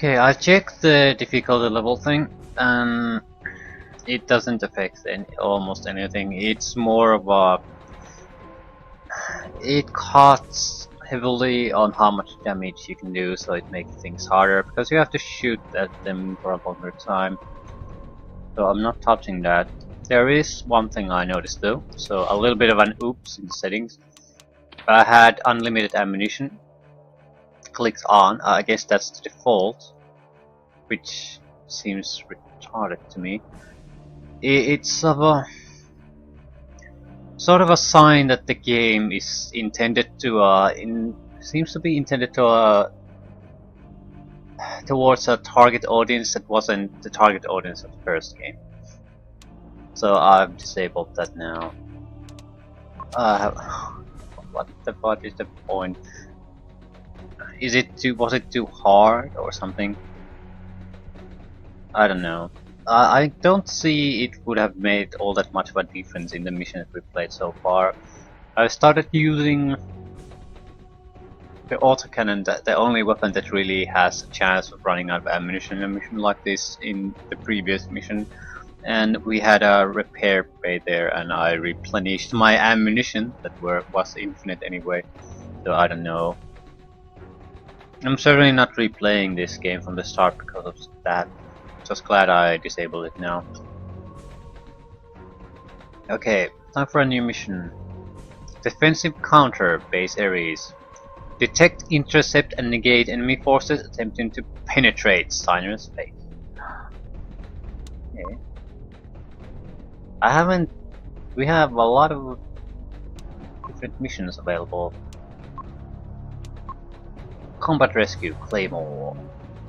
Okay, I checked the difficulty level thing, and it doesn't affect almost anything. It's more of a... It costs heavily on how much damage you can do, so it makes things harder, because you have to shoot at them for a longer time. So I'm not touching that. There is one thing I noticed though, so a little bit of an oops in the settings. I had unlimited ammunition clicked on. I guess that's the default, which seems retarded to me. It's sort of a sign that the game is intended to seems to be intended to towards a target audience that wasn't the target audience of the first game. So I've disabled that now. What is the point? Was it too hard or something? I don't know. I don't see it would have made all that much of a difference in the mission that we played so far. I started using the autocannon, the only weapon that really has a chance of running out of ammunition in a mission like this in the previous mission. And we had a repair bay there, and I replenished my ammunition that was infinite anyway. So I don't know. I'm certainly not replaying this game from the start because of that. Just glad I disabled it now. Okay, time for a new mission. Defensive counter base areas. Detect, intercept and negate enemy forces attempting to penetrate Steiner's base. Okay. We have a lot of different missions available. Combat Rescue, Claymore.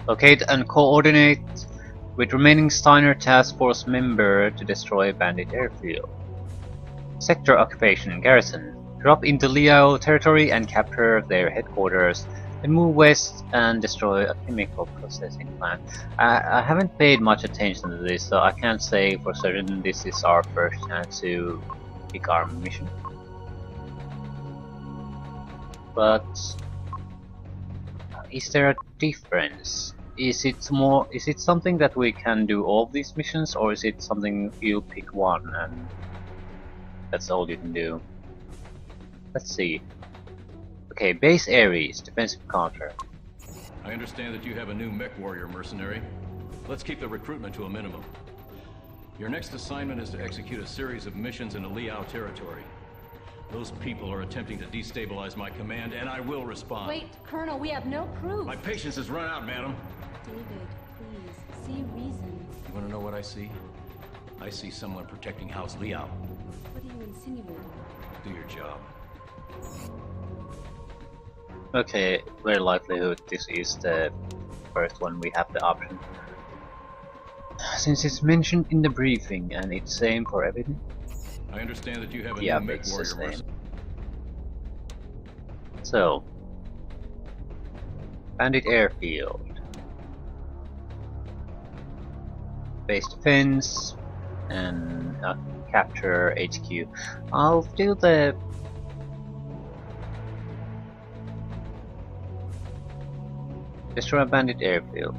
Locate and coordinate with remaining Steiner Task Force member to destroy Bandit Airfield. Sector Occupation, Garrison. Drop into Liao territory and capture their headquarters. Then move west and destroy a chemical processing plant. I haven't paid much attention to this, so I can't say for certain this is our first chance to pick our mission. But is there a difference? Is it something that we can do all these missions, or is it something you pick one and that's all you can do? Let's see. Okay, base areas, defensive counter. I understand that you have a new Mechwarrior mercenary. Let's keep the recruitment to a minimum. Your next assignment is to execute a series of missions in the Liao territory. Those people are attempting to destabilize my command, and I will respond. Wait, Colonel, we have no proof. My patience has run out, madam. David, please, see reason. You want to know what I see? I see someone protecting House Liao. What do you insinuate? Do your job. Okay, very likelihood this is the first one we have the option. Since it's mentioned in the briefing and it's same for everything. I understand that you have a Yeah, new it's the Mechwarrior same. mercenary. So, Bandit Airfield, base defense, and capture HQ. I'll do the destroy a Bandit Airfield.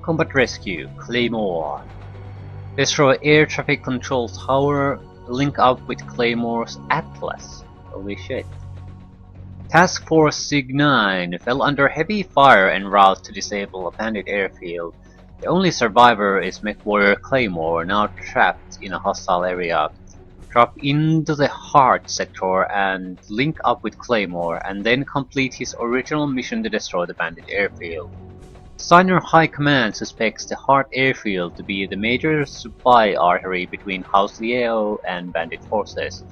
Combat Rescue, Claymore. Destroy air traffic control tower, link up with Claymore's Atlas. Holy shit. Task Force Sig-9 fell under heavy fire en route to disable a Bandit airfield. The only survivor is MechWarrior Claymore, now trapped in a hostile area. Drop into the Heart sector and link up with Claymore, and then complete his original mission to destroy the Bandit airfield. Steiner High Command suspects the Heart airfield to be the major supply artery between House Liao and Bandit forces.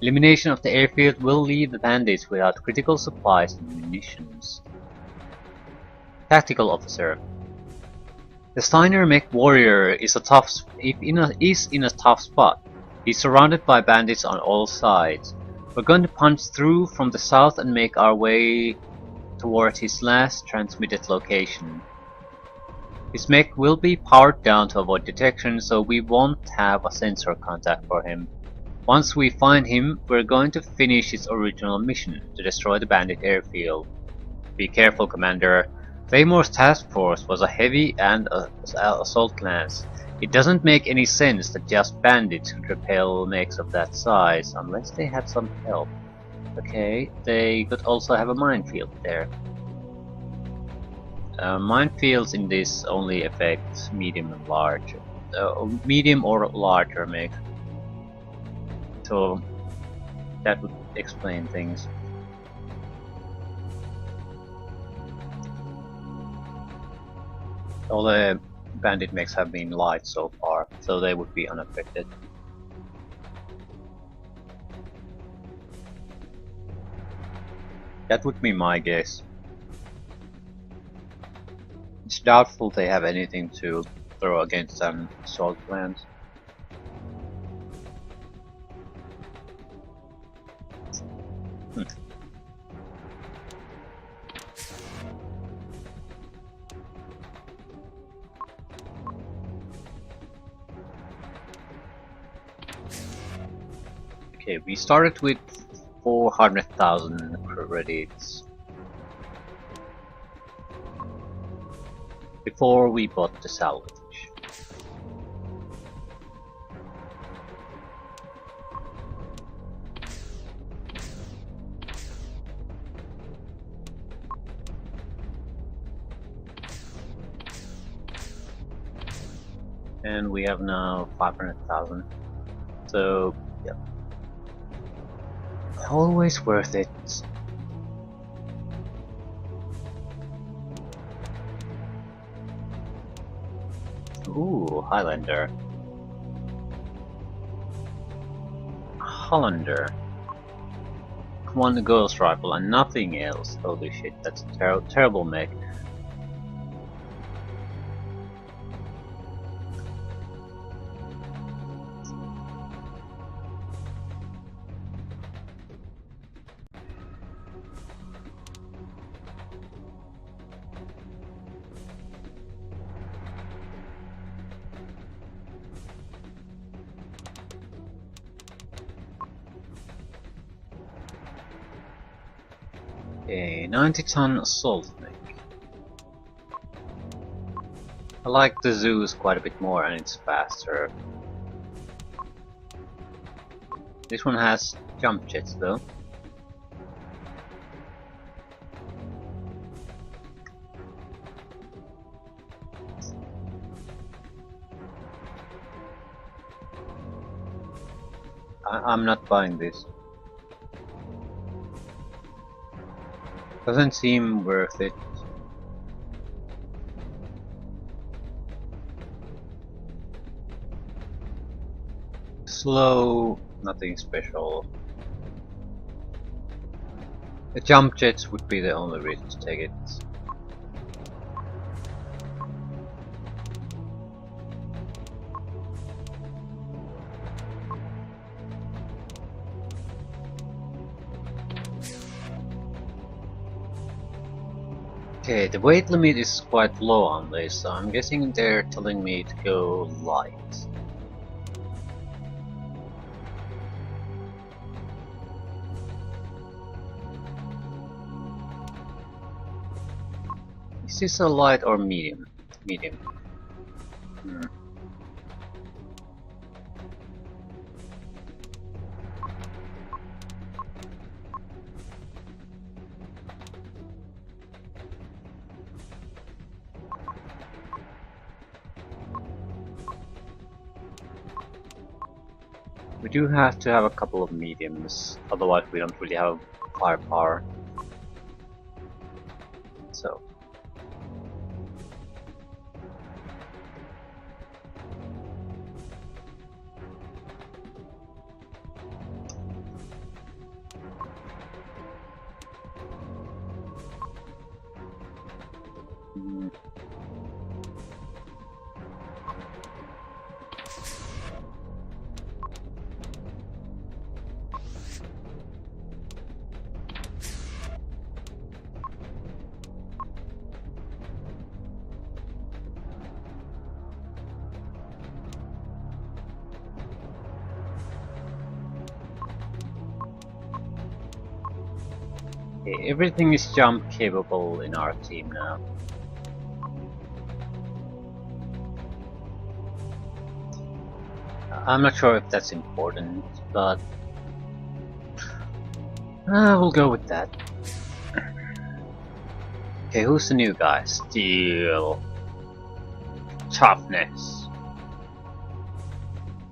Elimination of the airfield will leave the bandits without critical supplies and munitions. Tactical Officer. The Steiner Mechwarrior is in a tough spot. He's surrounded by bandits on all sides. We're going to punch through from the south and make our way towards his last transmitted location. His mech will be powered down to avoid detection, so we won't have a sensor contact for him. Once we find him, we're going to finish his original mission, to destroy the bandit airfield. Be careful, Commander. Claymore's task force was a heavy and assault class. It doesn't make any sense that just bandits could repel mechs of that size, unless they had some help. Okay, they could also have a minefield there. Minefields in this only affect medium and large, medium or larger mechs. So that would explain things. All the bandit mechs have been light so far, so they would be unaffected. That would be my guess. It's doubtful they have anything to throw against an assault plant. Okay, we started with 400,000 credits before we bought the salvage. And we have now 500,000. So, yeah. Always worth it. Ooh, Highlander. Hollander. One ghost rifle and nothing else. Holy shit, that's a terrible mech. A 90-ton assault mech. I like the Zeus quite a bit more and it's faster. This one has jump jets though. I'm not buying this. Doesn't seem worth it. Slow, nothing special. The jump jets would be the only reason to take it. Okay, the weight limit is quite low on this, so I'm guessing they're telling me to go light. Is this a light or medium? Medium. We do have to have a couple of mediums, otherwise we don't really have firepower. So. Okay, everything is jump capable in our team now. I'm not sure if that's important, but we'll go with that. Okay, who's the new guy? Steel. Toughness.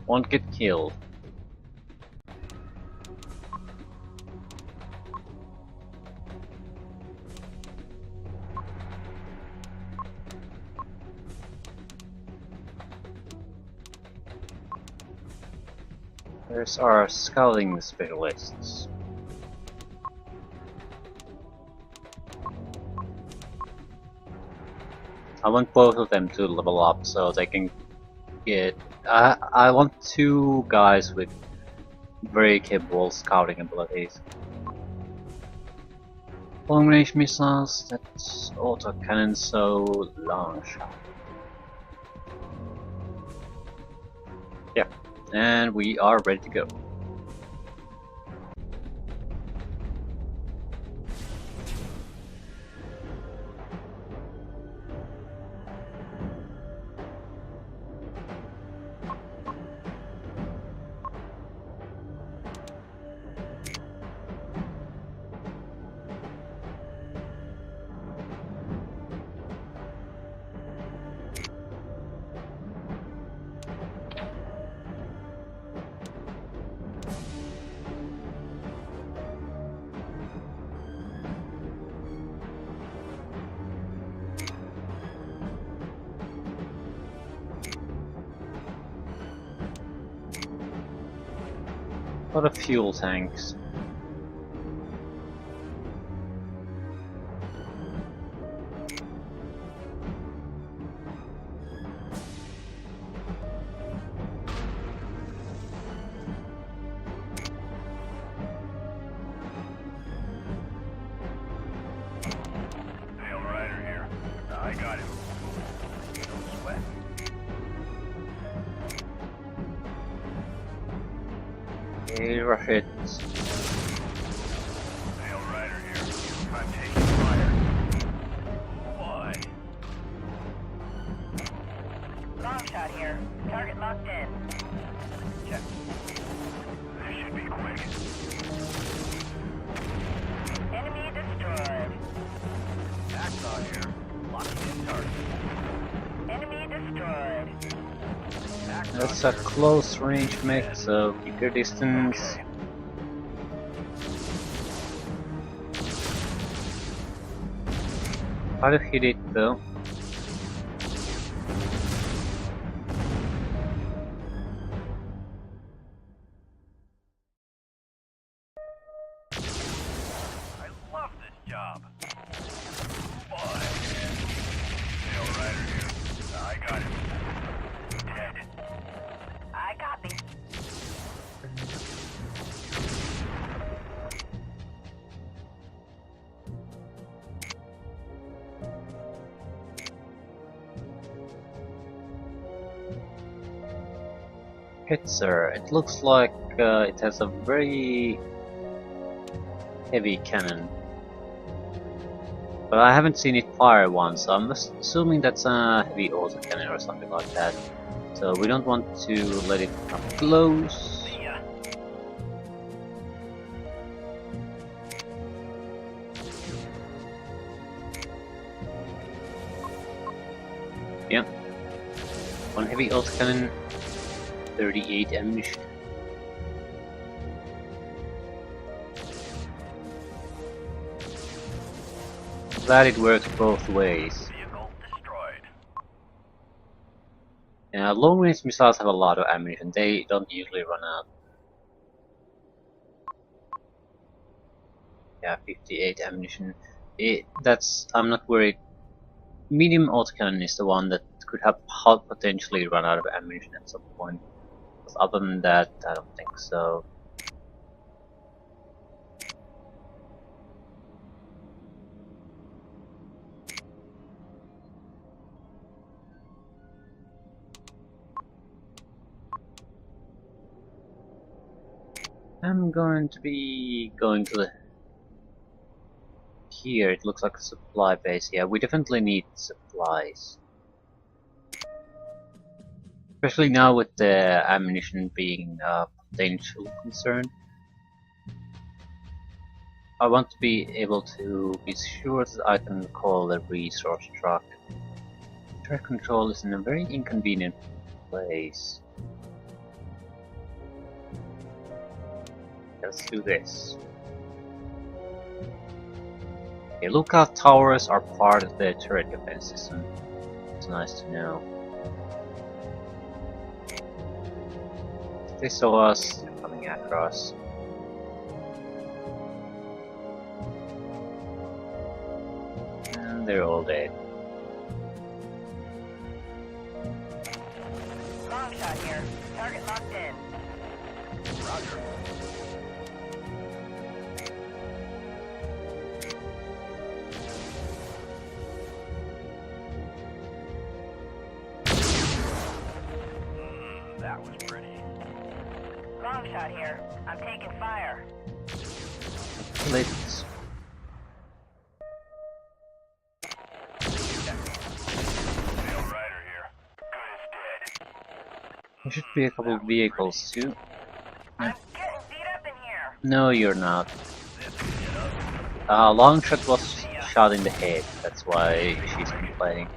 Won't get killed. There's our scouting specialists. I want both of them to level up so they can get... I want two guys with very capable scouting abilities. Long range missiles, that's autocannon, so long shot. Yeah, and we are ready to go. A lot of fuel tanks. Hail Rider here. I got him. No sweat. Okay, rockets. Hail Rider here. I'm taking fire. Boy. Long shot here. Target locked in. Check. This should be quick. Enemy destroyed. Axon here. Locking in target. Enemy destroyed. Axon That's a here. close range mech, so keep your distance. Okay. Try to hit it though. I love this job. Boy. Hail Rider here. I got him. Dead. I copy. Hitzer. It looks like it has a very heavy cannon. But I haven't seen it fire once, so I'm assuming that's a heavy autocannon or something like that. So we don't want to let it come close. See ya. Yeah. One heavy autocannon, 38 ammunition. Glad it works both ways. Vehicle destroyed. Yeah, long range missiles have a lot of ammunition, they don't usually run out. Yeah, 58 ammunition. I'm not worried. Medium autocannon is the one that could have potentially run out of ammunition at some point. But other than that, I don't think so. I'm going to be going to the... here, it looks like a supply base. Yeah, we definitely need supplies. Especially now with the ammunition being a potential concern. I want to be able to be sure that I can call the resource truck. Truck control is in a very inconvenient place. Let's do this. Okay, lookout towers are part of the turret defense system. It's nice to know. They saw us, they're coming after us. And they're all dead. Long shot here. Target locked in. Roger. That was pretty. Long shot here. I'm taking fire. Let's. Sail rider here. Good as dead. There should be a couple of vehicles too. I'm getting beat up in here. No, you're not. This could get ugly. Longshot was shot in the head, that's why she's complaining.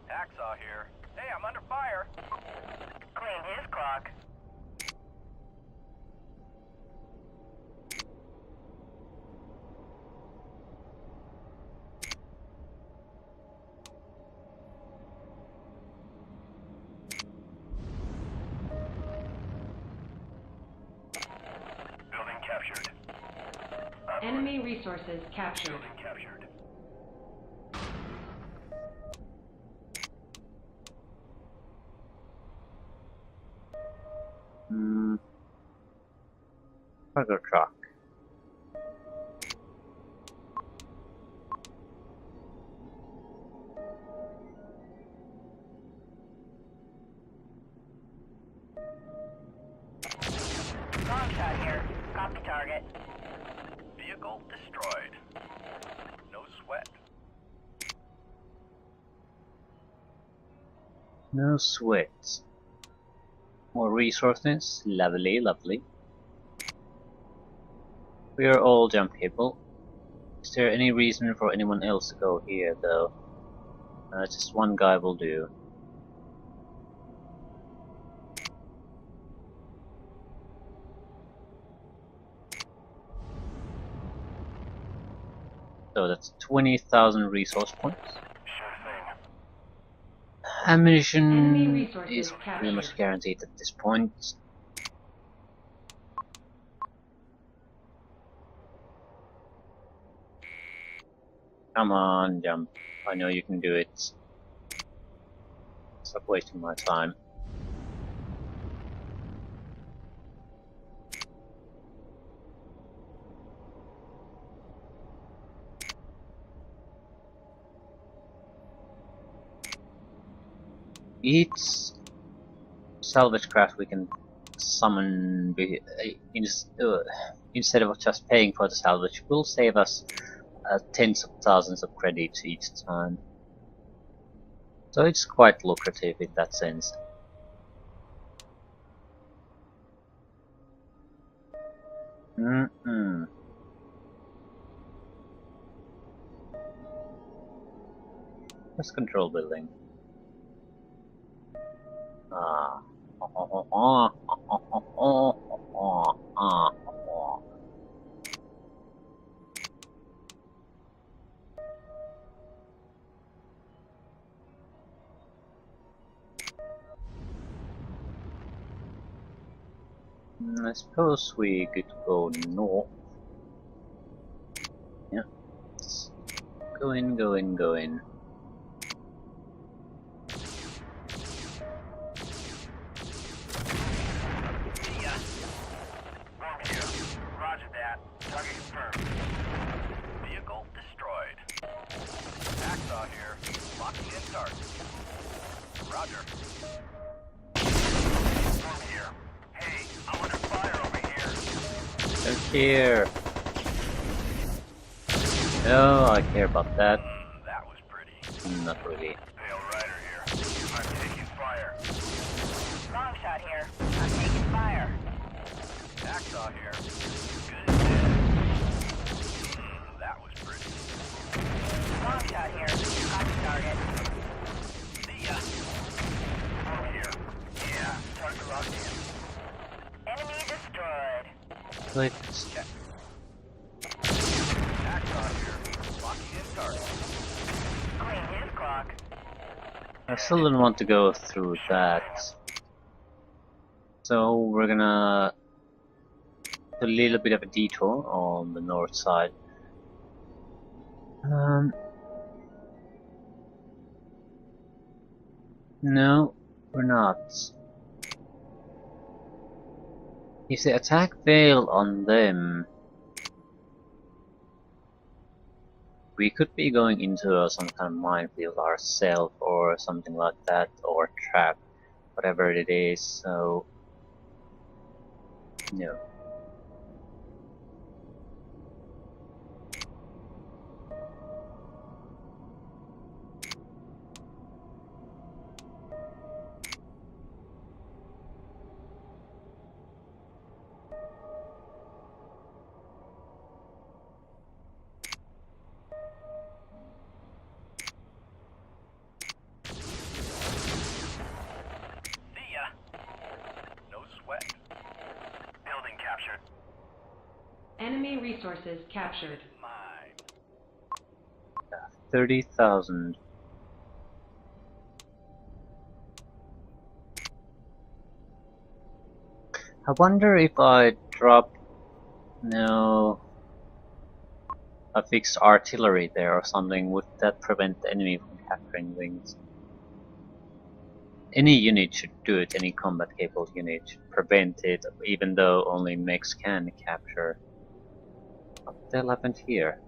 Hacksaw here. Hey, I'm under fire. Clean his clock. Building captured. Enemy resources captured. Building captured. Cargo truck. Long shot here. Copy target. Vehicle destroyed. No sweat. No sweat. More resources. Lovely, lovely. We are all jump capable. Is there any reason for anyone else to go here though? Just one guy will do. So that's 20,000 resource points. Sure thing. Enemy Ammunition resources is pretty captured. much guaranteed at this point. Come on, jump. I know you can do it. Stop wasting my time. Each salvage craft we can summon instead of just paying for the salvage will save us tens of thousands of credits each time. So it's quite lucrative in that sense. Let's control building. I suppose we could go north. Yeah. Let's go in, go in, go in. Roger that. Target confirmed. Vehicle destroyed. Hacksaw here. Locking in target. Roger. Over here. Hey, I'm under fire over here. Look here. Oh, I care about that. That was pretty. Not really. Pale Rider here. I'm taking fire. Long shot here. I'm taking fire. Hacksaw here. Good as dead. That was pretty. Long shot here. Got the target. See ya. I'm here. Yeah, target locked in. Enemy destroyed. Like, Hacksaw here. Locking in target. Clean his clock. I still don't want to go through that. So we're gonna do a little bit of a detour on the north side. No, we're not. If the attack failed on them, we could be going into some kind of minefield ourselves or something like that, or trap, whatever it is, so no. See ya. No sweat. Building captured. Enemy resources captured. Mine. 30,000. I wonder if I drop a fixed artillery there or something, would that prevent the enemy from capturing wings? Any unit should do it, any combat capable unit should prevent it, even though only mechs can capture. What the hell happened here?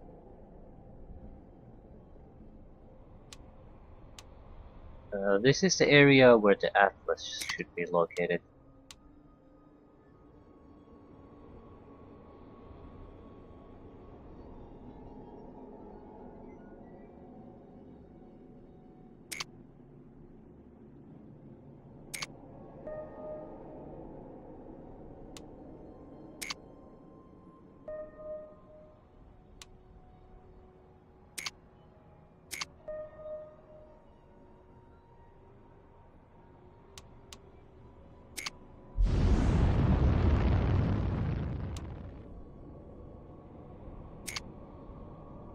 This is the area where the Atlas should be located.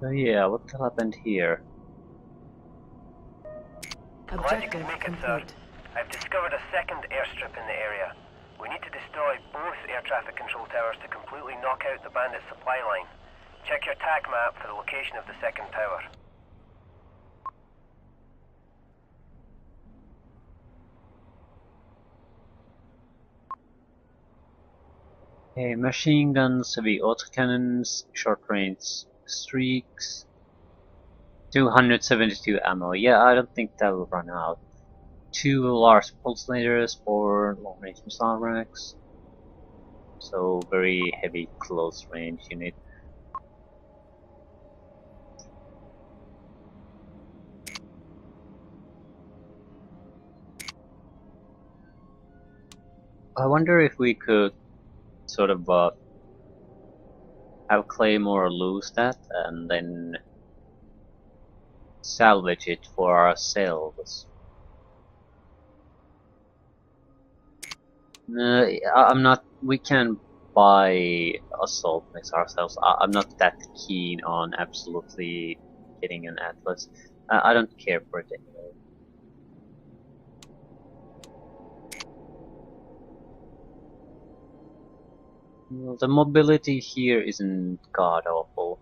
So yeah, what the hell happened here? Glad you Objective could make it, sir. complete. I've discovered a second airstrip in the area. We need to destroy both air traffic control towers to completely knock out the bandit supply line. Check your TAC map for the location of the second tower. Okay, machine guns, heavy autocannons, short range streaks, 272 ammo. Yeah, I don't think that will run out. 2 large pulsators for long range missile racks. So very heavy close range unit. I wonder if we could sort of have Claymore lose that and then salvage it for ourselves. I'm not. We can buy assault mechs ourselves. I'm not that keen on absolutely getting an Atlas. I don't care for it anyway. Well, the mobility here isn't god awful.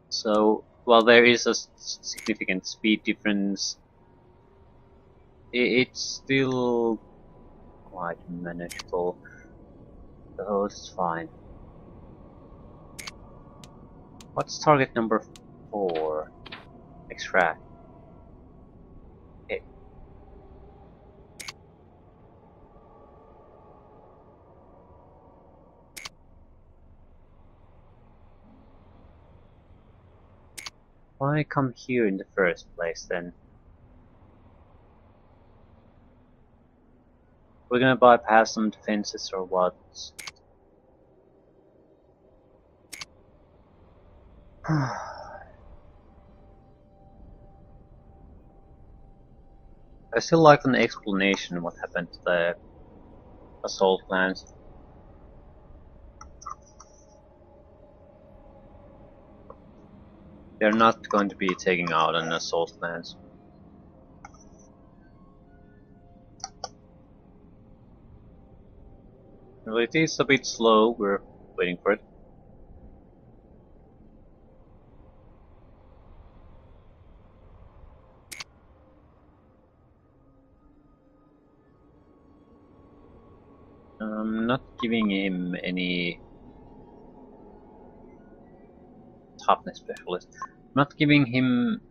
So, while there is a significant speed difference, it's still quite manageable. So it's fine. What's target number 4? Extract. Okay. Why come here in the first place then? We're gonna bypass some defenses or what? I still like an explanation what happened to the assault plans. They're not going to be taking out an assault plans. Well, it is a bit slow, we're waiting for it. I'm not giving him any toughness specialist. I'm not giving him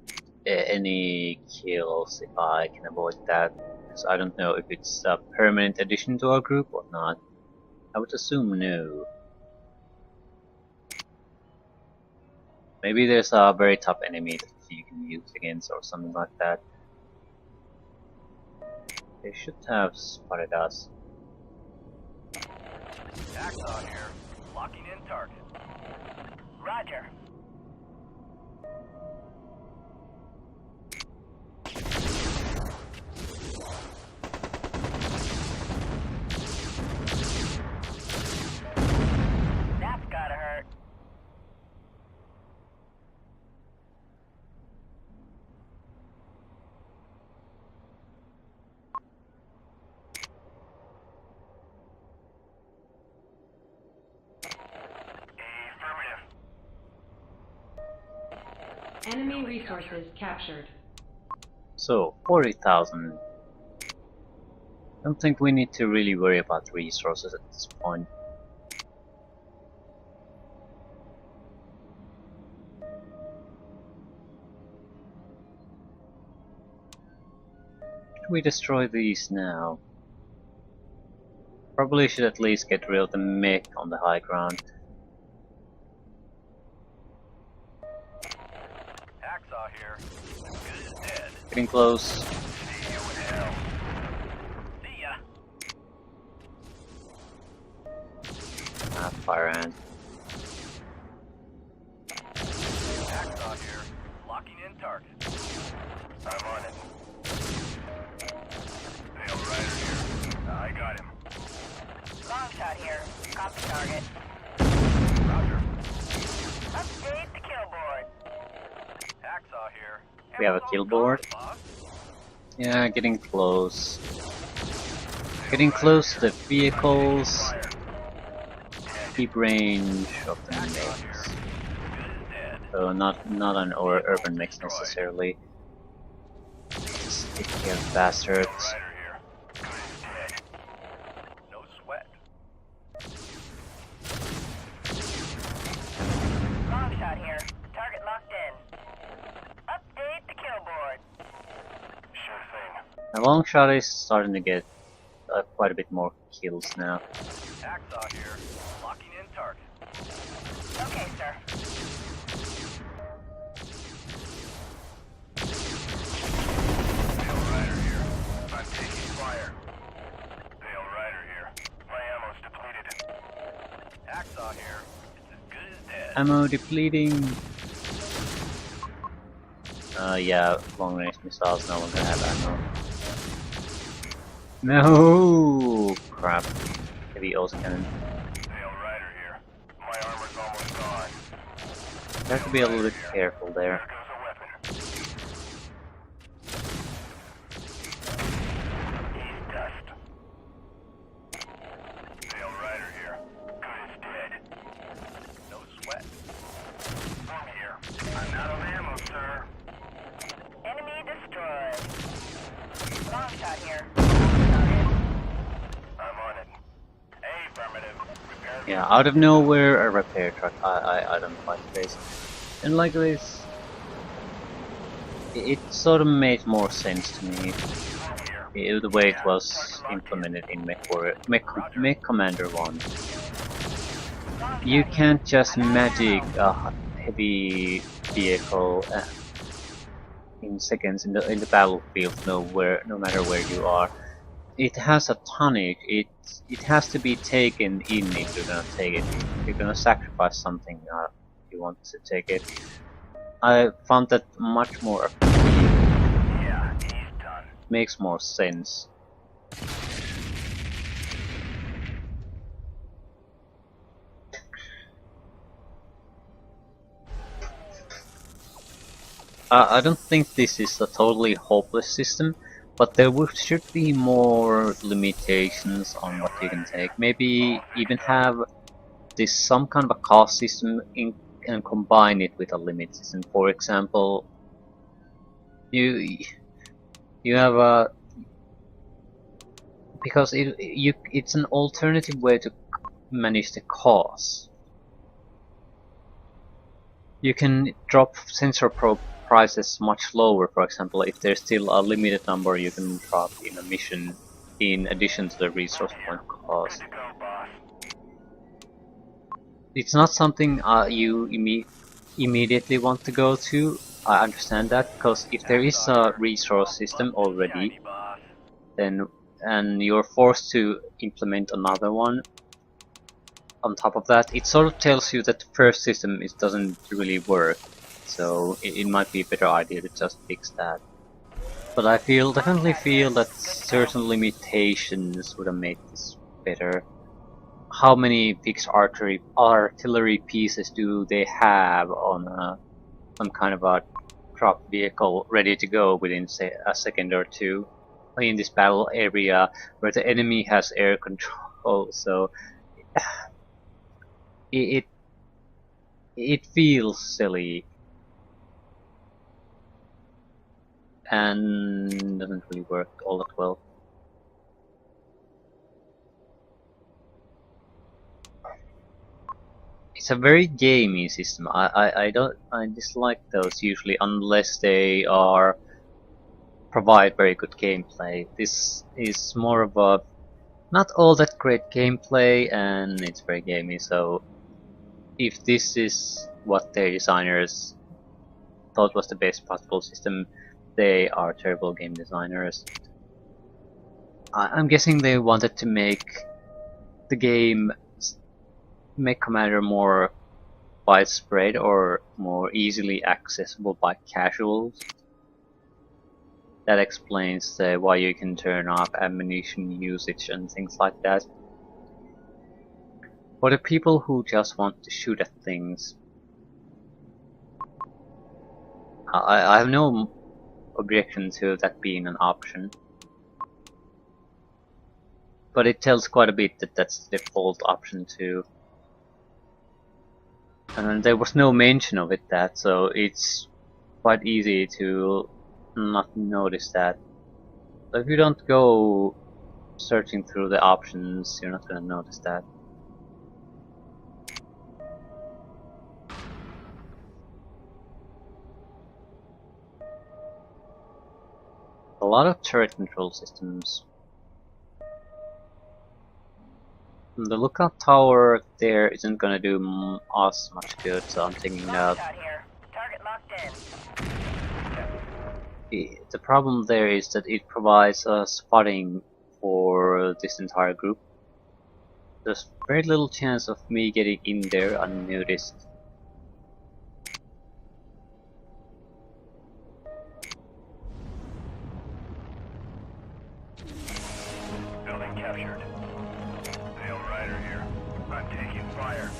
any kills if I can avoid that, because I don't know if it's a permanent addition to our group or not. I would assume no. Maybe there's a very tough enemy that you can use against or something like that. They should have spotted us. Hacksaw here. Locking in target. Roger. That's gotta hurt. Enemy resources captured. So, 40,000. Don't think we need to really worry about resources at this point. Should we destroy these now? Probably should at least get rid of the mech on the high ground. Hacksaw here. Good as dead. Getting close. See you in hell. See ya. Ah, fire hand. Hacksaw here. Locking in target. I'm on it. Hail Rider here. I got him. Long shot here. Copy target. Roger. Update the kill board. Hacksaw here. We have a kill board. Boss. Yeah, getting close. Getting close to the vehicles. Fire. Keep range of the Hacksaw mechs. here. Good as dead. So not an urban mix necessarily. Just take care of bastards. Rider here. Good as dead. No sweat. Long shot here. Target locked in. Update the kill board. Sure thing. The long shot is starting to get quite a bit more kills now. Hacksaw here. Locking in target. Okay, sir. Hail Rider here. I'm taking fire. Hail Rider here. My ammo's depleted. Hacksaw here. It's as good as dead. Ammo depleting. Yeah, long range missiles no longer have ammo. No, crap. Heavy cannon. Hail Rider here. My armor's almost gone. You have to be a little bit careful there. There goes a weapon. He's dust. Hail Rider here. Good as dead. No sweat. I'm here. I'm out of ammo, sir. Enemy destroyed. Long shot here. I'm on it. Affirmative. Repair. Yeah, out of nowhere, a repair truck. I don't like this. And like this, it sort of made more sense to me. The way it was implemented in Mechcommander 1. You can't just magic a heavy vehicle, in seconds in the battlefield, no matter where you are. It has a tonic. It has to be taken in if you're gonna take it. If you're gonna sacrifice something, you want to take it. I found that much more appealing. Yeah, he's done. Makes more sense. I don't think this is a totally hopeless system, but there should be more limitations on what you can take. Maybe even have this some kind of a cost system and combine it with a limit system. For example, you have a because it's an alternative way to manage the cost. You can drop sensor probe prices much lower. For example, if there's still a limited number you can drop in a mission in addition to the resource point cost. Good to go, boss. It's not something you immediately want to go to. I understand that, because if there is a resource system already, Shiny, boss. then and you're forced to implement another one on top of that, it sort of tells you that the first system doesn't really work. So it might be a better idea to just fix that. But I definitely feel that certain limitations would have made this better. How many fixed artillery pieces do they have on some kind of a drop vehicle ready to go within, say, a second or two in this battle area where the enemy has air control? So it feels silly and doesn't really work all that well. It's a very gamey system. I dislike those usually unless they provide very good gameplay. This is more of a not all that great gameplay, and it's very gamey. So if this is what their designers thought was the best possible system, they are terrible game designers. I'm guessing they wanted to make the game Mechcommander more widespread or more easily accessible by casuals. That explains why you can turn off ammunition usage and things like that. For the people who just want to shoot at things, I have no objection to that being an option. But it tells quite a bit that that's the default option too. And there was no mention of it so it's quite easy to not notice that. But if you don't go searching through the options, you're not gonna notice that. A lot of turret control systems. The lookout tower there isn't gonna do us much good, so I'm taking it out. Target locked in. The problem there is that it provides a spotting for this entire group. There's very little chance of me getting in there unnoticed. Building captured. Male rider here. I'm taking fire.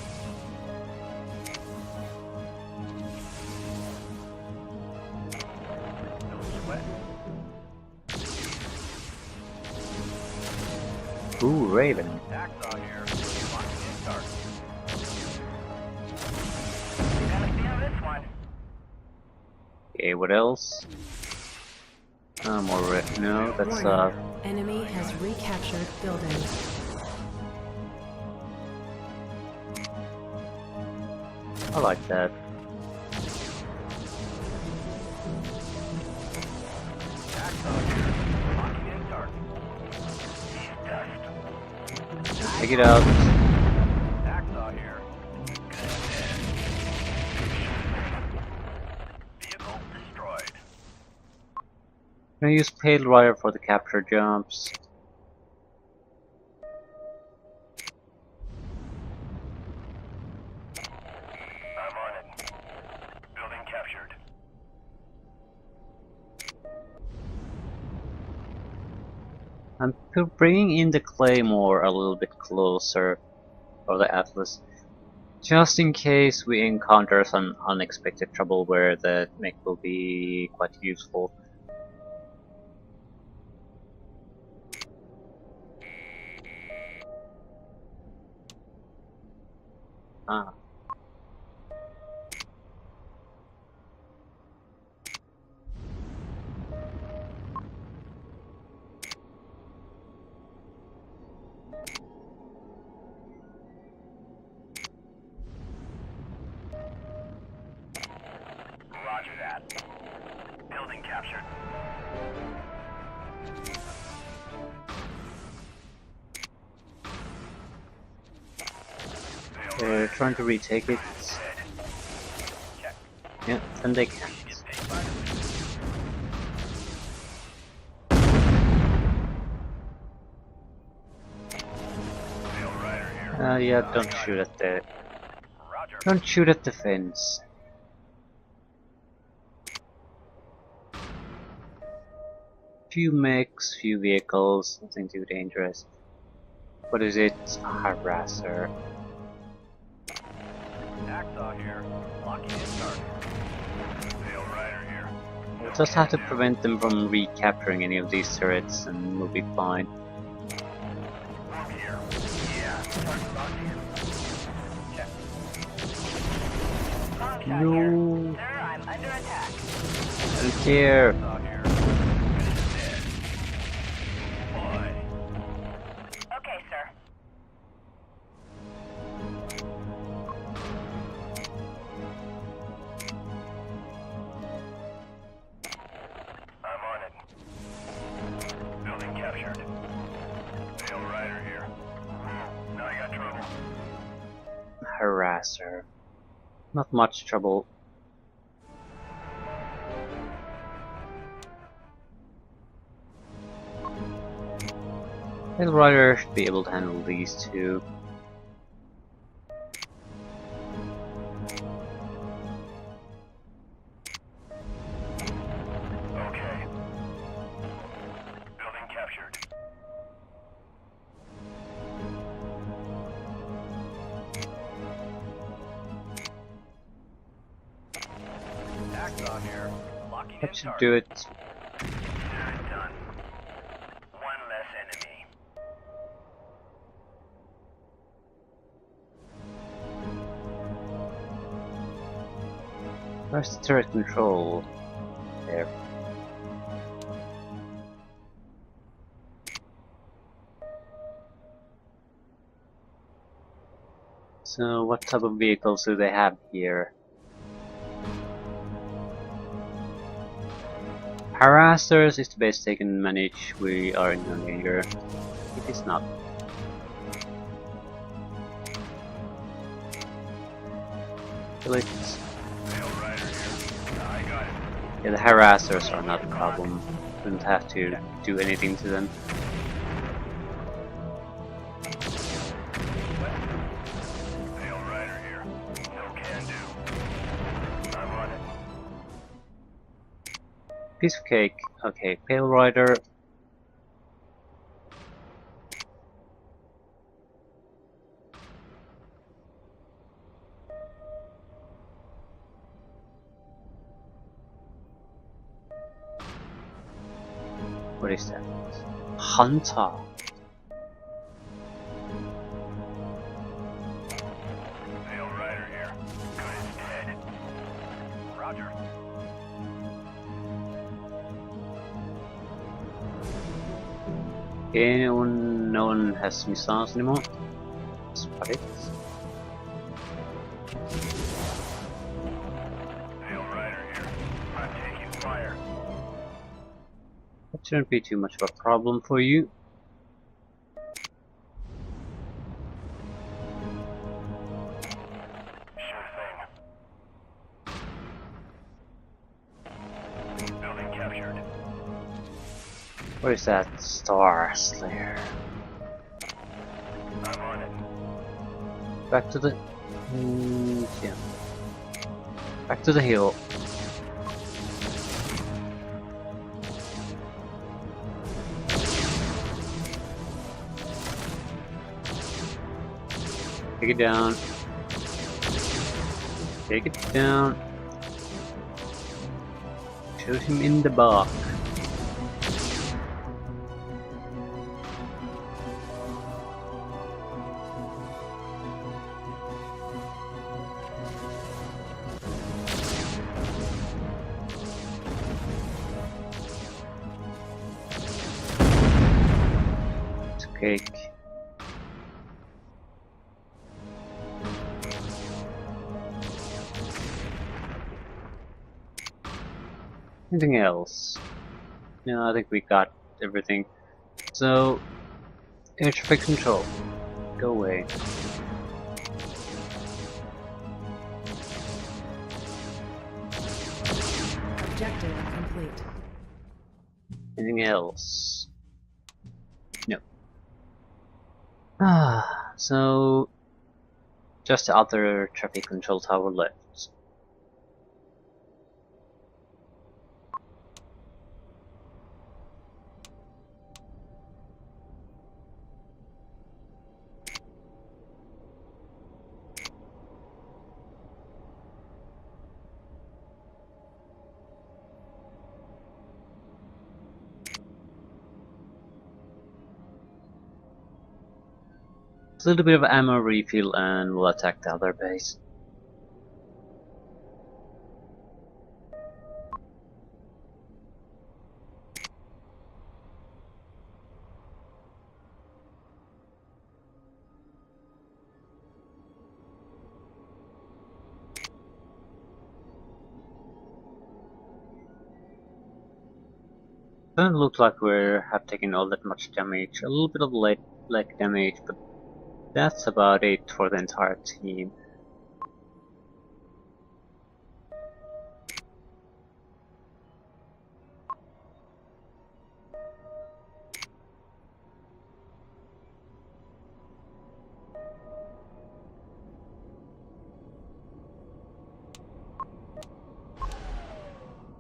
No sweat. Ooh, Raven. Hacksaw here. Locking in target. Gotta see on this one. Okay, what else? More red. No, that's Enemy has recaptured building. I like that. Hacksaw here. Locking in target. He's dust. Take it out. Hacksaw here. Good. Vehicle destroyed. Can I use Pale Rider for the capture jumps? I'm on it. Building captured. I'm bringing in the Claymore a little bit closer, or the Atlas, just in case we encounter some unexpected trouble where the mech will be quite useful. Ah. Roger that. Building captured. They're trying to retake it. Check. Yeah, and they can't. Get paid by the Sail Rider here. Yeah, don't shoot at the... Roger. Don't shoot at the fence. Few mechs, few vehicles, nothing too dangerous. What is it? A harasser. Hacksaw here. Locking in target. Sail Rider here. We'll just have to prevent them from recapturing any of these turrets and we'll be fine. Move here. Yeah. Target locked in. Check. No, Sir, I'm under attack. I don't care. Hacksaw here. Dead. Boy. Okay, sir. I'm on it. Building captured. Sail Rider here. Now I got trouble. Harasser. Not much trouble. Pale Rider should be able to handle these two. Okay. Building captured. Hacksaw here. Locking in That should target. do it. Done. One less enemy. Where's the turret control? There. So what type of vehicles do they have here? Harassers is the best they can manage. We are in no danger. It is not. Let's... Sail Rider here. I got it. Yeah, the harassers are not a problem. Don't have to do anything to them. Sail Rider here. No can do. I'm on it. Piece of cake. Okay, Pale Rider. What is that? Hunter. Sail Rider here. Good as dead. Roger. Okay, no one has missiles anymore. Spot it. Sail Rider here. I'm taking fire. That shouldn't be too much of a problem for you. Sure thing. Building captured. Where is that Star Slayer? I'm on it. Back to the... yeah. Back to the hill. Take it down. Take it down. Shoot him in the back. Cake. Anything else? No, I think we got everything. So, air traffic control. Go away. Objective complete. Anything else? No. So just the other traffic control tower left. A little bit of ammo refill and we'll attack the other base. Doesn't look like we have taken all that much damage. A little bit of leg damage, but that's about it for the entire team.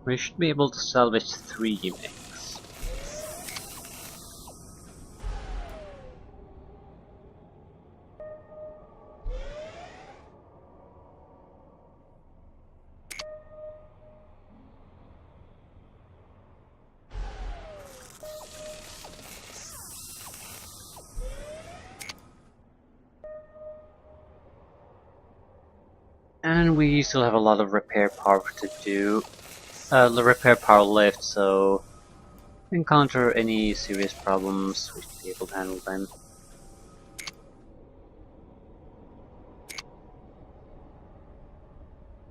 We should be able to salvage 3 mechs. And we still have a lot of repair power to do. The repair power left, so if we encounter any serious problems, we should be able to handle them.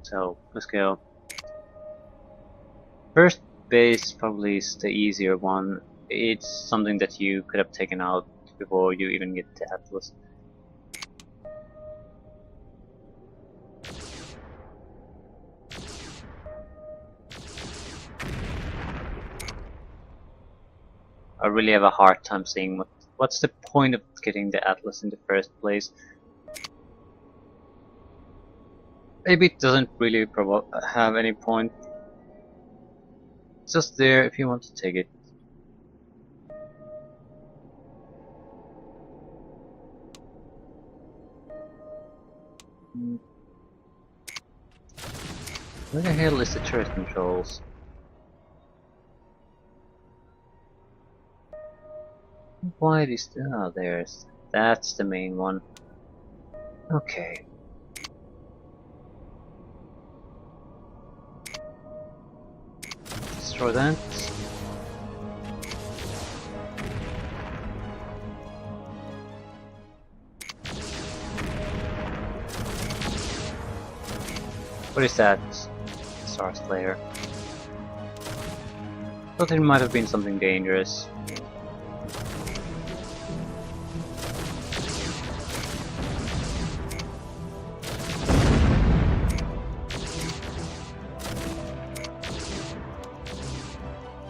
So let's go. First base probably is the easier one. It's something that you could have taken out before you even get to Atlas. I really have a hard time seeing what's the point of getting the Atlas in the first place. Maybe it doesn't really have any point. It's just there if you want to take it. Where the hell is the turret controls? Why is that's the main one. Okay. Destroy that. What is that? Star Slayer. Thought it might have been something dangerous.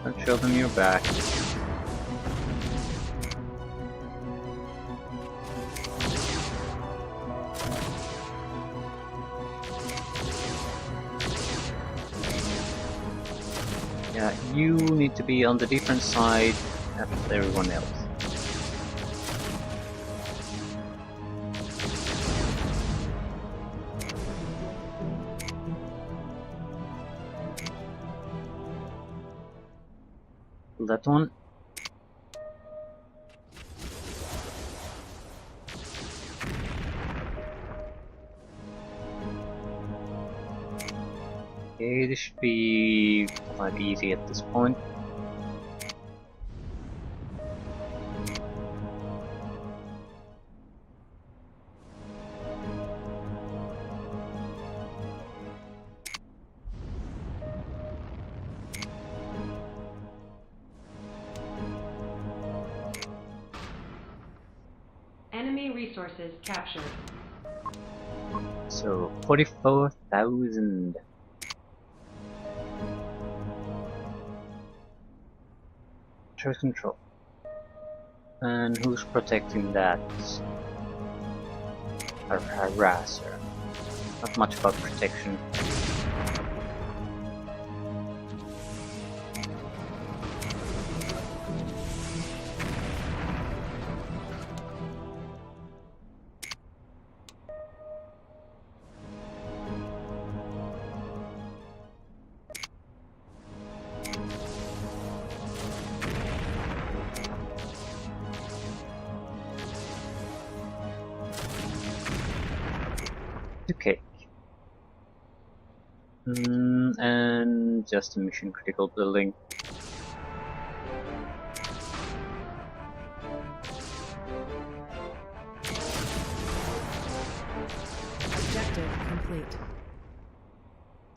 Don't show them your back. You need to be on the different side as everyone else. That one. Okay, this should be quite easy at this point. Enemy resources captured. So 44,000. Turret control. And who's protecting that? Our harasser. Not much about protection. Okay. And just a mission critical building. Objective complete.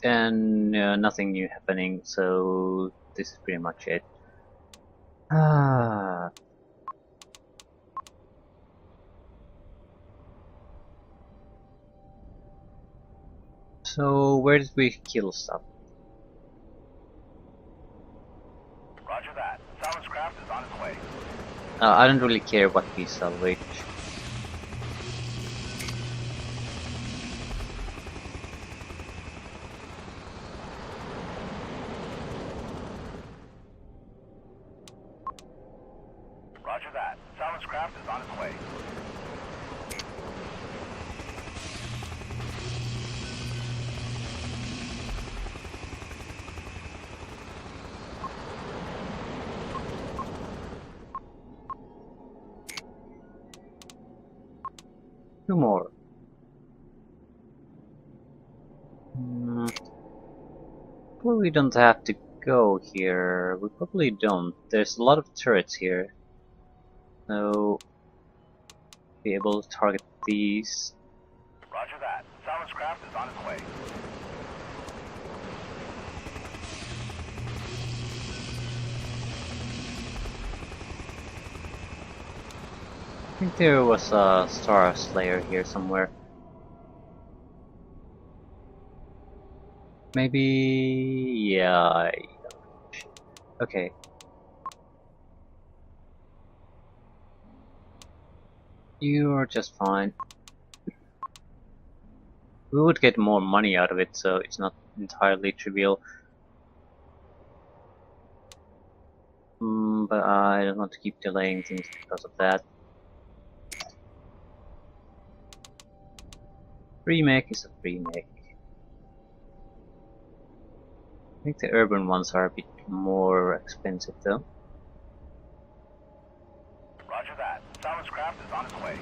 And nothing new happening, so this is pretty much it. Ah. So where did we kill stuff? Roger that. Salvage craft is on its way. I don't really care what we salvage. Roger that. Salvage craft is on its way. Two more. Well, we don't have to go here. We probably don't. There's a lot of turrets here. So be able to target these. Roger that. Salvage craft is on its way. I think there was a Star Slayer here somewhere. Maybe... yeah... okay. You are just fine. We would get more money out of it, so it's not entirely trivial. But I don't want to keep delaying things because of that. Remake is a remake. I think the urban ones are a bit more expensive though. Roger that. Salvage craft is on its way.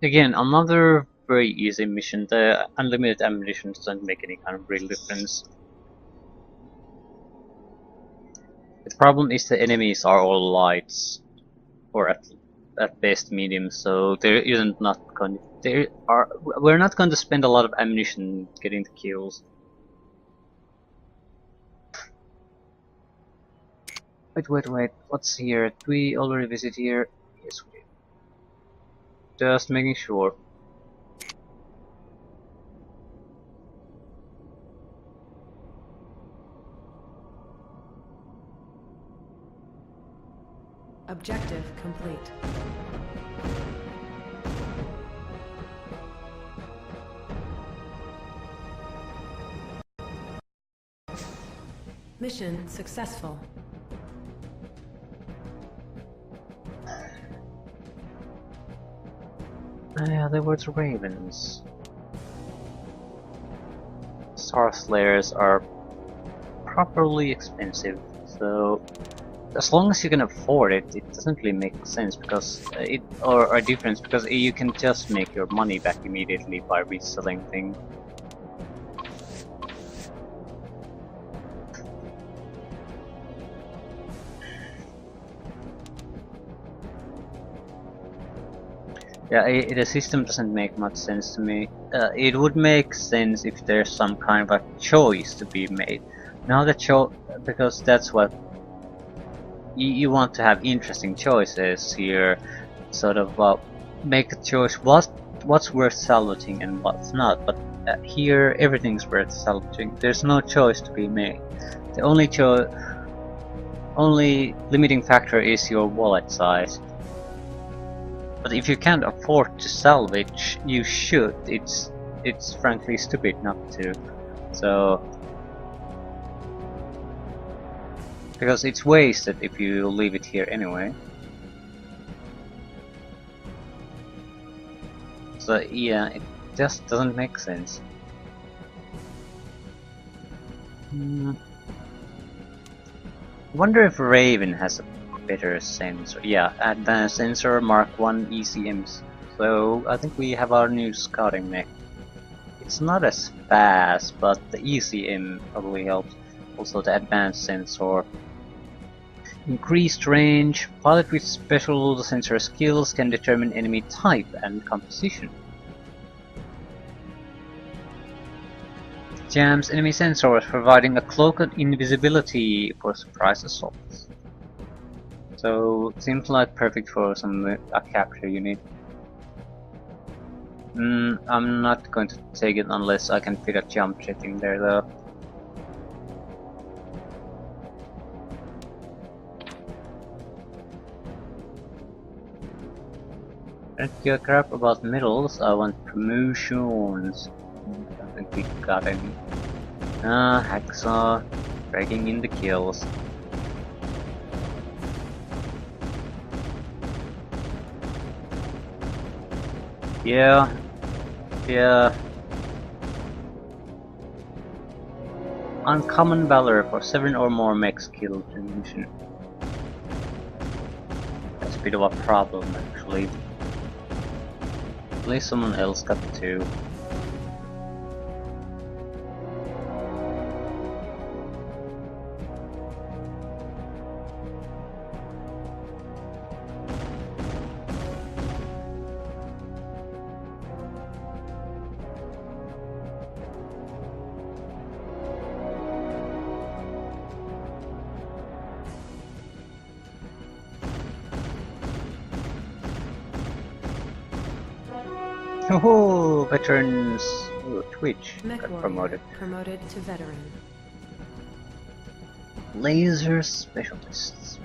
Again, another very easy mission. The unlimited ammunition doesn't make any kind of real difference. The problem is the enemies are all lights, or at best medium. So there isn't not going. We're not going to spend a lot of ammunition getting the kills. Wait. What's here? Did we already visit here? Yes, we did. Just making sure. Objective complete. Mission successful. Yeah, there were the ravens. Star Slayers are properly expensive, so as long as you can afford it, it doesn't really make sense because or a difference because you can just make your money back immediately by reselling things. Yeah, the system doesn't make much sense to me. It would make sense if there's some kind of a choice to be made. Now the because that's what you want to have interesting choices here. Sort of make a choice what's worth salvaging and what's not. But here everything's worth salvaging. There's no choice to be made. The only limiting factor is your wallet size. But if you can't afford to salvage, you should. It's frankly stupid not to. So because it's wasted if you leave it here anyway. So yeah, it just doesn't make sense. Wonder if Raven has a better sensor. Yeah, advanced sensor Mark 1 ECMs. So I think we have our new scouting mech. It's not as fast, but the ECM probably helps. Also the advanced sensor. Increased range. Pilot with special sensor skills can determine enemy type and composition. Jams enemy sensors, providing a cloaked invisibility for surprise assaults. So it seems like perfect for a capture unit. I'm not going to take it unless I can fit a jump jet in there though. Don't give a crap about medals, I want promotions. I don't think we got any. Hacksaw, dragging in the kills. Yeah. Uncommon valor for 7 or more mechs killed in mission. That's a bit of a problem actually. At least someone else got 2. Oh, veterans! Ooh, Twitch got promoted. Promoted to veteran. Laser specialists.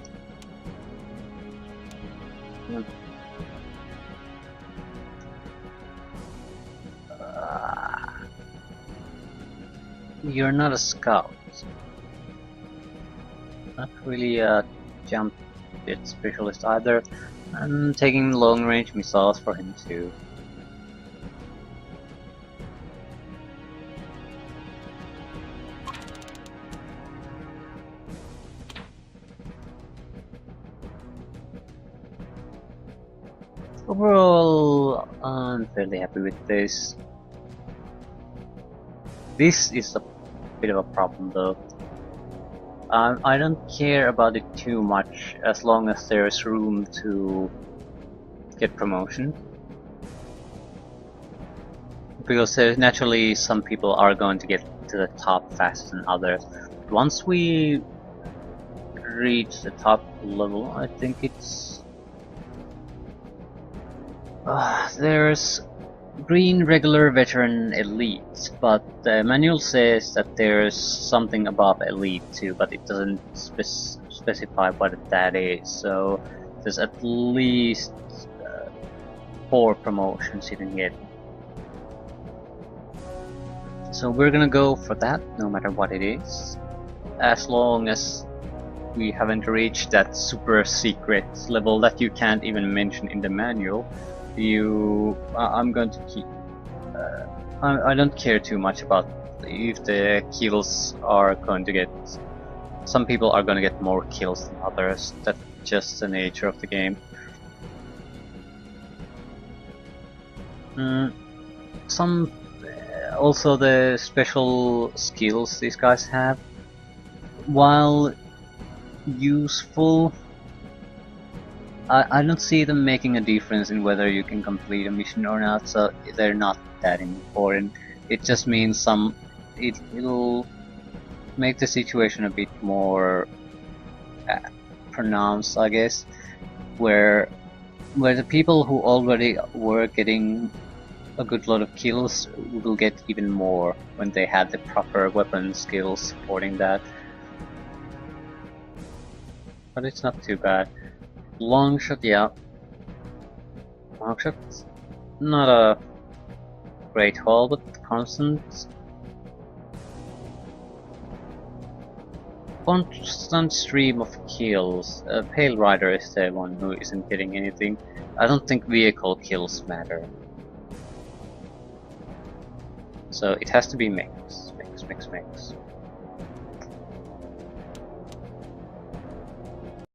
You're not a scout. Not really a jump jet specialist either. I'm taking long range missiles for him too. Overall, I'm fairly happy with this. This is a bit of a problem though. I don't care about it too much as long as there's room to get promotion. Because naturally some people are going to get to the top faster than others. Once we reach the top level, I think it's... there's green regular veteran elite, but the manual says that there's something above elite too, but it doesn't specify what that is. So there's at least 4 promotions you can get. So we're gonna go for that, no matter what it is. As long as we haven't reached that super secret level that you can't even mention in the manual, I'm going to keep... I don't care too much about if the kills are going to get... Some people are going to get more kills than others. That's just the nature of the game. Also the special skills these guys have, while useful, I don't see them making a difference in whether you can complete a mission or not, so they're not that important. It just means it'll make the situation a bit more pronounced, I guess, where the people who already were getting a good lot of kills will get even more when they have the proper weapon skills supporting that. But it's not too bad. Long shot, yeah. Long shot, not a great haul, but constant stream of kills. Pale Rider is the one who isn't getting anything. I don't think vehicle kills matter. So it has to be mechs.